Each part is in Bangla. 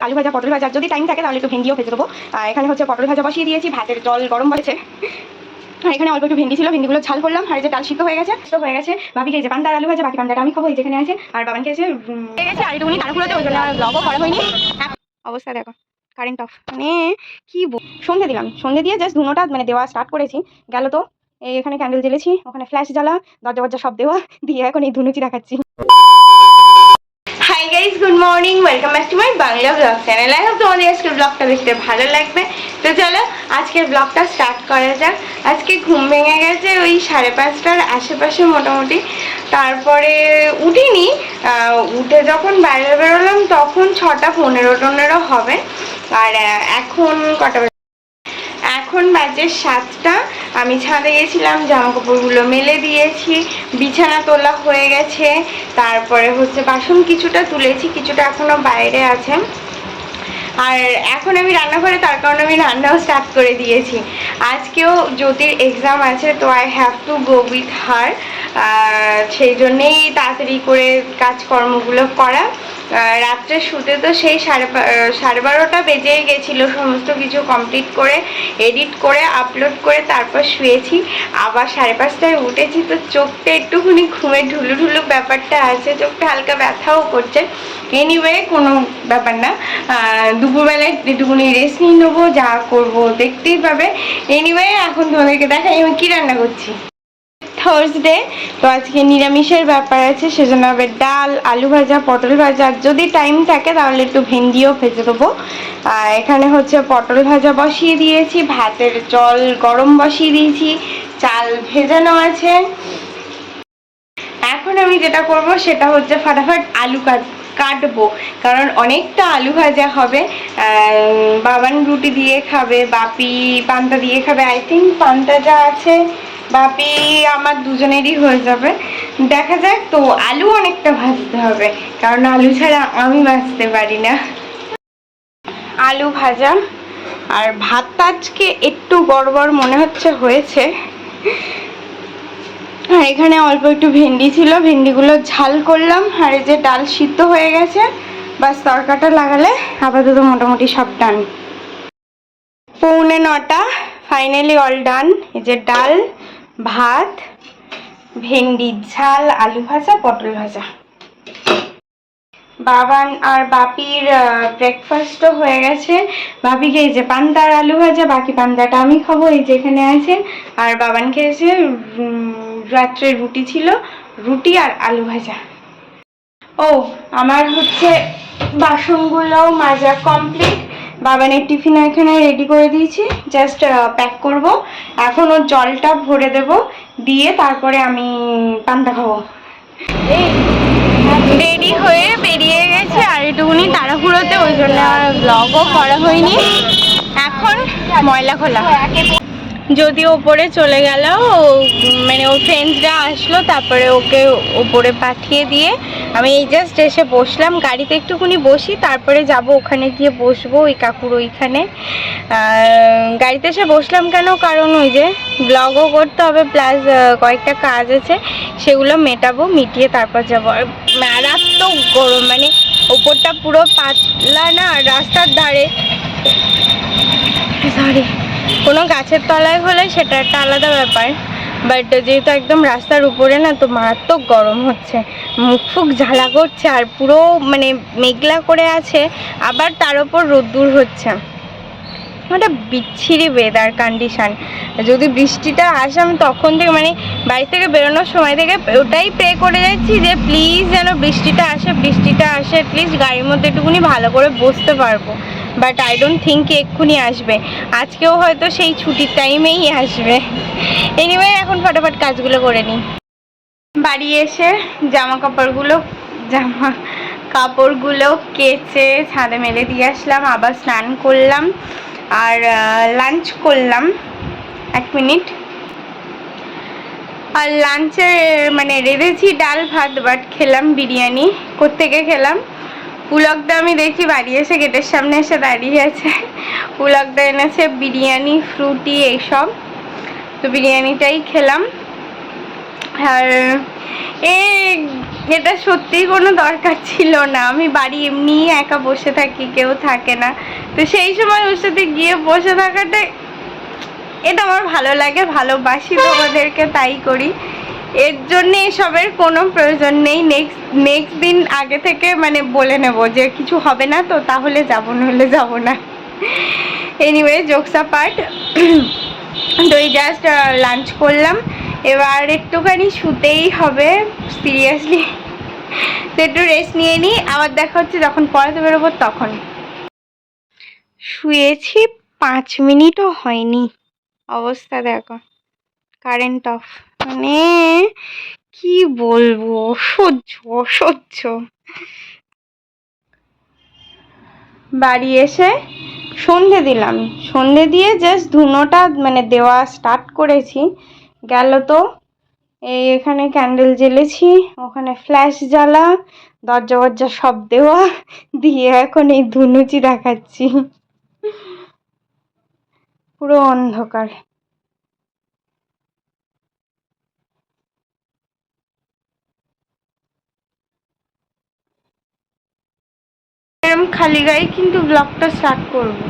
আলু ভাজা পটল ভাজা যদি টাইম থাকে তাহলে একটু ভেন্ডিও ভেজে দেবো। এখানে হচ্ছে পটল ভাজা বসিয়ে দিয়েছি, ভাতের জল গরম হয়েছে। আর এখানে অল্প একটু ভেন্ডি ছিল, ভেন্ডিগুলো ঝাল করলাম। আর যে ডাল সিদ্ধ হয়ে গেছে ভাবি খেয়েছে পান্তার আলু ভাজা, বাকি পান্তাটা আমি খাবো এই যেখানে আছে। আর বাবান খেয়েছে গেছে। আর একটুখানি তাড়াহুড়োতে ওই জন্য আমার ব্লগও করা হয়নি। অবস্থা দেখো, কারেন্ট অফ, মানে কি সন্ধে দিলাম, সন্ধে দিয়ে জাস্ট ধুনোটা মানে দেওয়া স্টার্ট করেছি। গেল তো এখানে ক্যান্ডেল জ্বেলেছি, ওখানে ফ্ল্যাশ জ্বালা, দরজা বরজা সব দেওয়া দিয়ে এখন এই ধুনুচি দেখাচ্ছি। Hi guys, good morning, welcome back to my Bangla blog channel. I hope তোমাদের আজকের ব্লগটা দেখতে ভালো লাগবে। তো চলো আজকের ব্লগটা স্টার্ট করা যাক। আজকে ঘুম ভেঙে গেছে ওই 5:30টার আশেপাশে মোটামুটি। তারপরে উঠিনি, উঠে যখন বাইরে বেরোলাম তখন 6:15 হবে। আর এখন কটা, এখন বাজে 7টা। আমি ছাদে গেছিলাম, জামা কাপড়গুলো মেলে দিয়েছি, বিছানা তোলা হয়ে গেছে। তারপরে হচ্ছে বাসন কিছুটা তুলেছি, কিছুটা এখনো বাইরে আছে। আর এখন আমি রান্নাঘরে, তার কারণে আমি রান্নাও স্টার্ট করে দিয়েছি। আজকেও জ্যোতির এক্সাম আছে, তো I have to go with her. সেই জন্যেই তাড়াতাড়ি করে কাজকর্মগুলো করা। রাত্রে শুতে তো সেই 12:30 বেজেই গেছিলো, সমস্ত কিছু কমপ্লিট করে এডিট করে আপলোড করে তারপর শুয়েছি। আবার 5:30টায় উঠেছি, তো চোখটা একটুখানি ঘুমে ঢুলু ঢুলু ব্যাপারটা আছে, চোখটা হালকা ব্যথাও করছে। এনিওয়ে কোনো ব্যাপার না, দুপুরবেলায় একটুখানি রেস্ট নিয়ে নেবো, যা করবো দেখতেই পাবে। এনিওয়ে এখন তোমাদেরকে দেখাই আমি কী রান্না করছি। থার্সডে, তো আজকে নিরামিষের ব্যাপার আছে, সেজন্য হবে ডাল, আলু ভাজা, পটল ভাজা, যদি টাইম থাকে তাহলে একটু ভেন্ডিও ভেজে দেবো। এখানে হচ্ছে পটল ভাজা বসিয়ে দিয়েছি, ভাতের জল গরম বসিয়ে দিয়েছি, চাল ভেজানো আছে। এখন আমি যেটা করব সেটা হচ্ছে ফাটাফাট আলু কাটবো, কারণ অনেকটা আলু ভাজা হবে। বাবান রুটি দিয়ে খাবে, বাপি পান্তা দিয়ে খাবে। আই থিঙ্ক পান্তা যা আছে বাপি আমার দুজনেরই হয়ে যাবে, দেখা যাক। তো আলু অনেকটা ভাজতে হবে, কারণ আলু ছাড়া আমি বাঁচতে পারি না। আলু ভাজা আর ভাতটা আজকে একটু গড়বড় মনে হয়েছে। আর এখানে অল্প একটু ভেন্ডি ছিল, ভেন্ডিগুলো ঝাল করলাম। আর এই যে ডাল সিদ্ধ হয়ে গেছে, বাস তরকাটা লাগালে আপাতত মোটামুটি সব ডান। 8:45, ফাইনালি অল ডান। এই যে ডাল, ভাত, ভেন্ডি ঝাল, আলু ভাজা, পটল ভাজা। বাবান আর বাপির ব্রেকফাস্টও হয়ে গেছে। বাপি খেয়েছে পান্তা আর আলু ভাজা, বাকি পান্তাটা আমি খাবো এই যেখানে আছে। আর বাবান খেয়েছে রাত্রে রুটি ছিল, রুটি আর আলু ভাজা। ও আমার হচ্ছে বাসনগুলো মাজা কমপ্লিট। বাবানের টিফিন এখানে রেডি করে দিয়েছি, জাস্ট প্যাক করব। এখন ওর জলটা ভরে দেব, দিয়ে তারপরে আমি পান্তা খাবো। রেডি হয়ে বেরিয়ে গেছে, আর একটুকুনি তাড়াহুড়োতে ওই জন্য আর ব্লগও করা হয়নি। এখন ময়লা খোলা, যদিও ওপরে চলে গেল, মানে ওর ফ্রেন্ডসরা আসলো, তারপরে ওকে ওপরে পাঠিয়ে দিয়ে আমি এই জাস্ট এসে বসলাম। গাড়িতে একটুকুনি বসি, তারপরে যাব ওখানে গিয়ে বসবো ওই কাকুর ওইখানে। গাড়িতে এসে বসলাম কেন, কারণ ওই যে ব্লগও করতে হবে, প্লাস কয়েকটা কাজ আছে, সেগুলো মেটাবো, মিটিয়ে তারপর যাবো। আর মারাত্মক গরম, মানে ওপরটা পুরো পাতলা না, রাস্তার ধারে, সরি, কোনো গাছের তলায় হলে সেটা একটা আলাদা ব্যাপার, বাট যেহেতু একদম রাস্তার উপরে না, তো মারাত্মক গরম হচ্ছে, মুখ ফুক ঝালা করছে। আর পুরো মানে মেঘলা করে আছে, আবার তার উপর রোদ্দুর হচ্ছে, একটা বিচ্ছিরি ওয়েদার কন্ডিশান। যদি বৃষ্টিটা আসে, আমি তখন থেকে মানে বাড়ি থেকে বেরোনোর সময় থেকে ওটাই প্রে করে যাচ্ছি যে প্লিজ যেন বৃষ্টিটা আসে, অ্যাটলিস্ট গাড়ির মধ্যে একটুকুনি ভালো করে বসতে পারবো। বাট আই ডোন্ট থিঙ্ক এক্ষুনি আসবে, আজকেও হয়তো সেই ছুটির টাইমেই আসবে। এনিওয়ে এখন ফটাফট কাজগুলো করে নিই। বাড়ি এসে জামা কাপড়গুলো কেচে ছাদে মেলে দিয়ে আসলাম, আবার স্নান করলাম আর লাঞ্চ করলাম। 1 মিনিট। আর লাঞ্চে মানে রেঁধেছি ডাল ভাত, বাট খেলাম বিরিয়ানি। কোত্থেকে খেলাম, পুলকদা আমি দেখি বাড়ি এসে গেটের সামনে এসে দাঁড়িয়ে আছে। পুলকদা এনেছে বিরিয়ানি, ফ্রুটি এইসব, তো বিরিয়ানিটাই খেলাম। আর এটা সত্যিই কোনো দরকার ছিল না। আমি বাড়ি এমনিই একা বসে থাকি, কেউ থাকে না, তো সেই সময় ওর সাথে গিয়ে বসে থাকাটা এটা আমার ভালো লাগে, ভালোবাসি তোমাদেরকে, তাই করি। এর জন্য এসবের কোনো প্রয়োজন নেই। নেক্সট দিন আগে থেকে মানে বলে নেব যে কিছু হবে না তো, তাহলে যাবো, নইলে যাবো না। এনিওয়ে, জোকস অ্যাপার্ট, তো এই জাস্ট লাঞ্চ করলাম, এবার একটুখানি শুতেই হবে সিরিয়াসলি। তো একটু রেস্ট নিয়ে নিই, আবার দেখা হচ্ছে যখন পড়াতে বেরোবো তখন। শুয়েছি 5 মিনিটও হয়নি, অবস্থা দেখো, কারেন্ট অফ, মানে কি বলবো, অসহ্য অসহ্য। বাড়ি এসে সন্ধে দিলাম, সন্ধে দিয়ে জাস্ট ধুনোটা মানে দেওয়া স্টার্ট করেছি, গেল তো এই এখানে ক্যান্ডেল জ্বেলেছি, ওখানে ফ্ল্যাশ জ্বালা, দরজা বরজা সব দেওয়া, দিয়ে এখন এই ধুনুচি দেখাচ্ছি, পুরো অন্ধকার। এরকম খালি গায়ে কিন্তু ব্লগটা স্টার্ট করবো।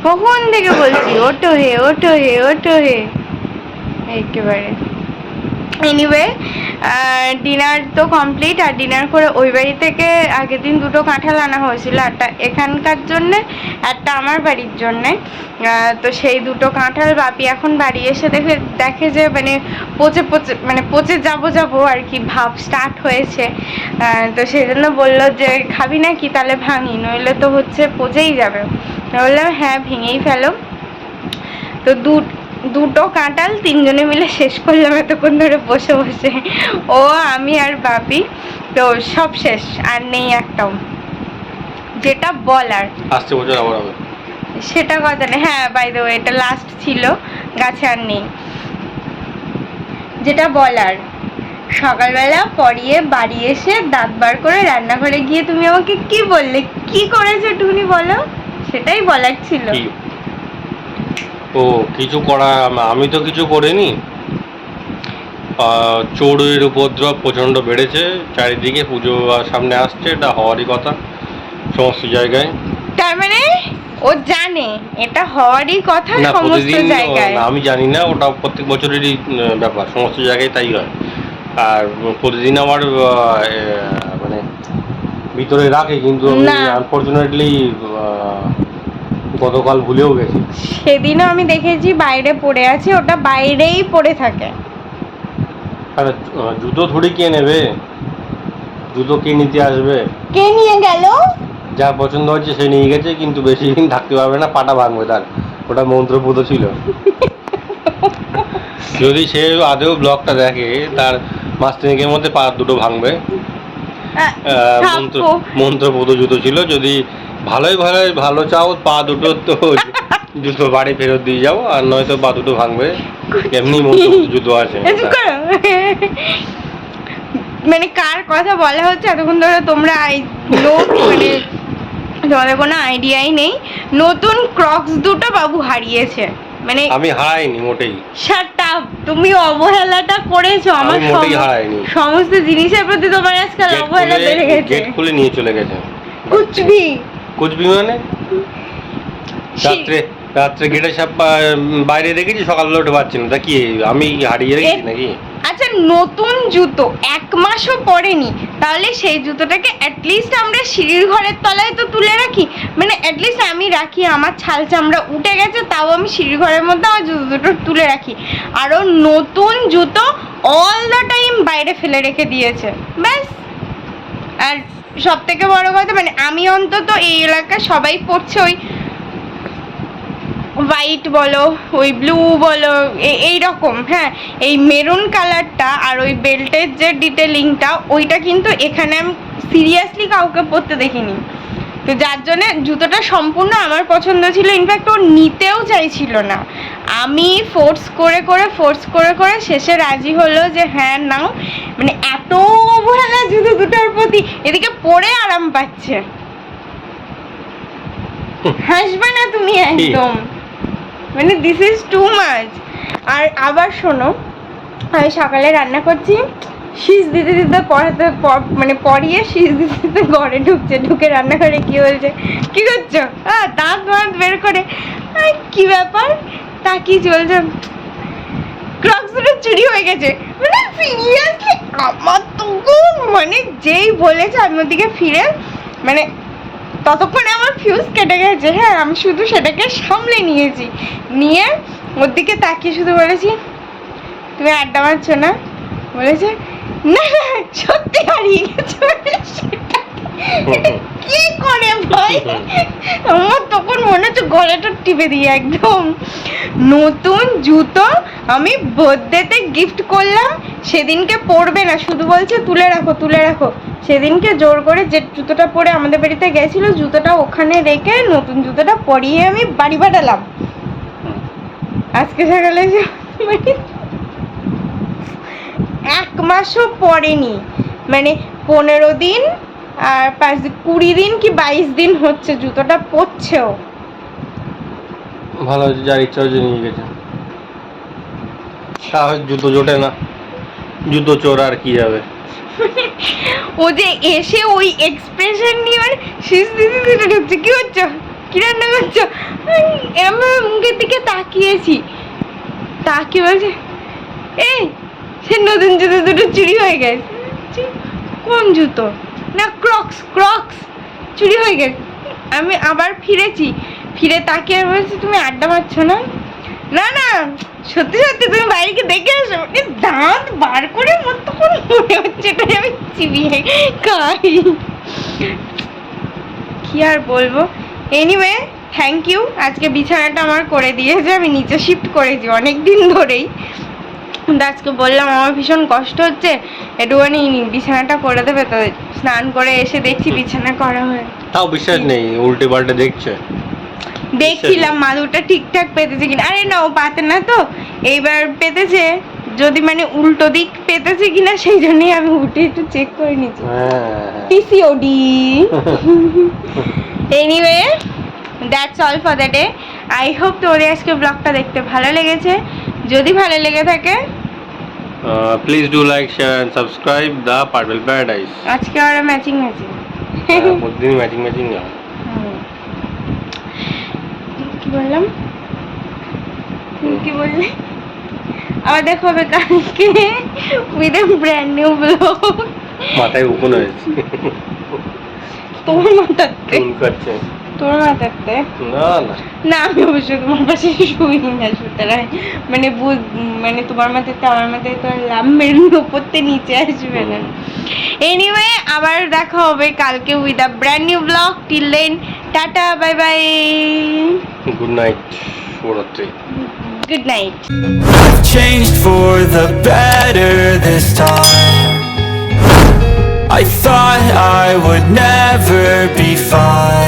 কখন থেকে বলছি ওটো হে ওটো হে ওটো হে, একেবারে। এনিওয়ে, ডিনার তো কমপ্লিট, আর ডিনার করে ওই বাড়ি থেকে আগের দিন 2টো কাঁঠাল আনা হয়েছিল, একটা এখানকার জন্যে, একটা আমার বাড়ির জন্যে। তো সেই 2টো কাঁঠাল বাপি এখন বাড়ি এসে দেখে যে মানে পচে যাবো আর কি ভাব স্টার্ট হয়েছে। তো সেই জন্য বললো যে খাবি না কি, তাহলে ভাঙি, নইলে তো হচ্ছে পচেই যাবে। বললাম হ্যাঁ ভেঙেই ফেলো। তো 2টো কাঁঠাল 3জনে মিলে শেষ করলাম এতক্ষণ ধরে বসে বসে, ও আমি আর বাপি। তো সব শেষ, আর নেই একটাও। যেটা বলার, আসছে বছর আবার হবে সেটা কথা নেই। হ্যাঁ, বাই দ্য ওয়ে, এটা লাস্ট ছিল, গাছে আর নেই। যেটা বলার, সকালবেলা পড়িয়ে বাড়ি এসে দাঁত বার করে রান্নাঘরে গিয়ে তুমি আমাকে কি বললে, কি করেছো টুনি বলো, সেটাই বলার ছিল। ও কিছু করা, আমি তো কিছু করিনি। চোরের উপদ্রব প্রচণ্ড বেড়েছে চারিদিকে, পুজো সামনে আসছে, এটা হওয়ারই কথা সমস্ত জায়গায়। তার মানে ও জানে এটা হওয়ারই কথা সমস্ত জায়গায়? আমি জানি না, ওটা প্রত্যেক বছরেরই ব্যাপার, সমস্ত জায়গায় তাই হয়। আর প্রতিদিন আমার মানে ভিতরে রাখে, কিন্তু আনফর্চুনেটলি গতকাল ভুলেও গেছি। সেদিনও আমি দেখেছি বাইরে পড়ে আছে, ওটা বাইরেই পড়ে থাকে। আরে জুতো থোড়ি কে নেবে, জুতো কে নিতে আসবে? কে নিয়ে গেল? যা পছন্দ হচ্ছে সে নিয়ে গেছে, কিন্তু বেশি দিন থাকতে পারবে না, পাটা ভাঙবে তার, ওটা মন্ত্রপুত ছিল। যদি সে আদেও ব্লগটা দেখে, তার মাস 3-এর মধ্যে পা দুটো ভাঙবে। মন্ত্রপুত জুতো ছিল, যদি ভালো চাও পা দুটো তো জুতো বাড়ি ফেরত দিয়ে যাও, আর নয়তো পা দুটো ভাঙবে, এমনি মন্ত্রপুত জুতো আছে। মানে কার কথা বলা হচ্ছে এতক্ষণ ধরে তোমরা, মানে তোমাদের কোনো আইডিয়াই নেই। নতুন ক্রক্স 2টো বাবু হারিয়েছে, মানে আমি হারাইনি মোটেই। শাট আপ, তুমি অবহেলাটা করেছো আমার সমস্ত জিনিসের প্রতি, তোমার আজকাল অবহেলা বেড়ে গেছে। গেট খুলে নিয়ে চলে গেছে। কুচবি মানে রাত্রে গেটের সব বাইরে রেখেছি, সকালবেলা উঠে পাচ্ছি না, তা কি আমি হারিয়ে রেখেছি নাকি? আচ্ছা, নতুন জুতো 1 মাসও পরেনি, তাহলে সেই জুতোটাকে অ্যাটলিস্ট আমরা সিঁড়ির ঘরের তলায় তো তুলে রাখি, মানে অ্যাটলিস্ট আমি রাখি, আমার ছাল চামড়া উঠে গেছে তাও আমি সিঁড়ির ঘরের মধ্যে আমার জুতো দুটো তুলে রাখি, আরও নতুন জুতো অল দ্য টাইম বাইরে ফেলে রেখে দিয়েছে, ব্যাস। আর সব থেকে বড় কথা, মানে আমি অন্তত এই এলাকায় সবাই পড়ছে ওই হোয়াইট বলো, ওই ব্লু বলো, এইরকম, হ্যাঁ, এই মেরুন কালারটা আর ওই বেল্টের যে ডিটেলিংটা, ওইটা কিন্তু এখানে আমি সিরিয়াসলি কাউকে পরতে দেখিনি। তো যার জন্যে জুতোটা সম্পূর্ণ আমার পছন্দ ছিল, ইনফ্যাক্ট ও নিতেও চাইছিল না, আমি ফোর্স করে শেষে রাজি হলো যে হ্যাঁ নাও, মানে এত অবহেলা জুতো দুটোর প্রতি, এদিকে পরে আরাম পাচ্ছে। হাসবে না তুমি একদম, মানে দিস ইজ টু মাচ। আর আবার শোনো, আমি সকালে রান্না করছি, শীষ দিতে দিতে মানে পরিয়ে শীষ দিতে দিতে ঘরে ঢুকে রান্নাঘরে কি বলছে, কি করছো? দাঁত বের করে, কি ব্যাপার, তা কি চলছে? ক্রক্স দুটো চুরি হয়ে গেছে। মানে সিরিয়াসলি আমার তো মানে যেই বলেছে আমি ওদিকে ফিরে, মানে ততক্ষণে আমার ফিউজ কেটে গেছে। হ্যাঁ, আমি শুধু সেটাকে সামলে নিয়েছি, নিয়ে ওর দিকে তাকিয়ে শুধু বলেছি, তুমি আড্ডা মারছো না? বলেছে না না সত্যি হারিয়ে গেছে। কি করে ভাই, আমার তখন মনে হচ্ছে গলাটা টিপে দিয়ে একদম। নতুন জুতো আমি বার্থডেতে গিফট করলাম, সেদিনকে পরবে না, শুধু বলছে তুলে রাখো তুলে রাখো। সেদিনকে জোর করে যে জুতোটা পরে আমাদের বাড়িতে গেছিল, জুতোটা ওখানে রেখে নতুন জুতোটা পরিয়ে আমি বাড়ি পাঠালাম। আজকে সকালে মানে 1 মাসও পরেনি, মানে 15 দিন আর 5 দিন, 20 দিন কি 22 দিন হচ্ছে জুতোটা পরছেও। ভালো হয়েছে, যার ইচ্ছা হয়েছে নিয়ে গেছে। জুতো জোটে না, জুতো চোর আর কি যাবে। ও যে এসে ওই এক্সপ্রেশন নিয়ে মানে শীষ দিদি দিদি ঢুকছে, কি হচ্ছে, কি রান্না করছো, আমার মুখের দিকে তাকিয়েছি, তাকিয়ে বলছে এই সে নতুন জুতো দুটো চুরি হয়ে গেছে। কোন জুতো? না ক্রক্স, ক্রক্স চুরি হয়ে গেছে। আমি আবার ফিরেছি, ফিরে তাকিয়ে বলছি তুমি আড্ডা মারছো না? না না সত্যি সত্যি তুমি বাইরে দেখে আসো। দাঁত বার করে মত তখন মনে হচ্ছে এটা আমি চিবিয়ে খাই। কি আর বলবো, এনিওয়ে থ্যাংক ইউ, আজকে বিছানাটা আমার করে দিয়েছে, আমি নিচে শিফট করেছি অনেক দিন ধরেই, কিন্তু আজকে বললাম আমার ভীষণ কষ্ট হচ্ছে, একটুখানি বিছানাটা করে দেবে। তো স্নান করে এসে দেখছি বিছানা করা হয়। তাও বিশ্বাস নেই, উল্টে পাল্টে দেখছে। দেখছিলাম মাদুরটা ঠিকঠাক পেতেছে কিনা। আরে না, ও পাতে না তো, এইবার পেতেছে, যদি মানে উল্টো দিক পেতেছে কিনা সেই জন্যই আমি উঠে একটু চেক করে নিচ্ছি। PCOD. Anyway that's all for the day. I hope তোমাদের আজকে ব্লগটা দেখতে ভালো লেগেছে। যদি ভালো লেগে থাকে please do like share and subscribe the purple paradise. আজকে আর ম্যাচিং ম্যাচিং প্রতিদিন ম্যাচিং ম্যাচিং হয়। কি বললাম, তুমি কি বললে? আবার দেখো হবে কালকে with a brand new blog. মাথায় উকুন হয়েছে। তোর মাথাতে চুল কাটছে। তোর মাথাতে না না না, আমি অবশ্য তোমার পাশে শুই না, সুতরাং মানে মানে তোমার মাথাতে আমার মাথায় তো আর লাভ মেরুন উপরতে নিচে আসবে না। এনিওয়ে আবার দেখা হবে কালকে with a brand new blog. Till then tata, bye bye, good night, শুভরাত্রি। Good night. I've changed for the better this time. I thought I would never be fine.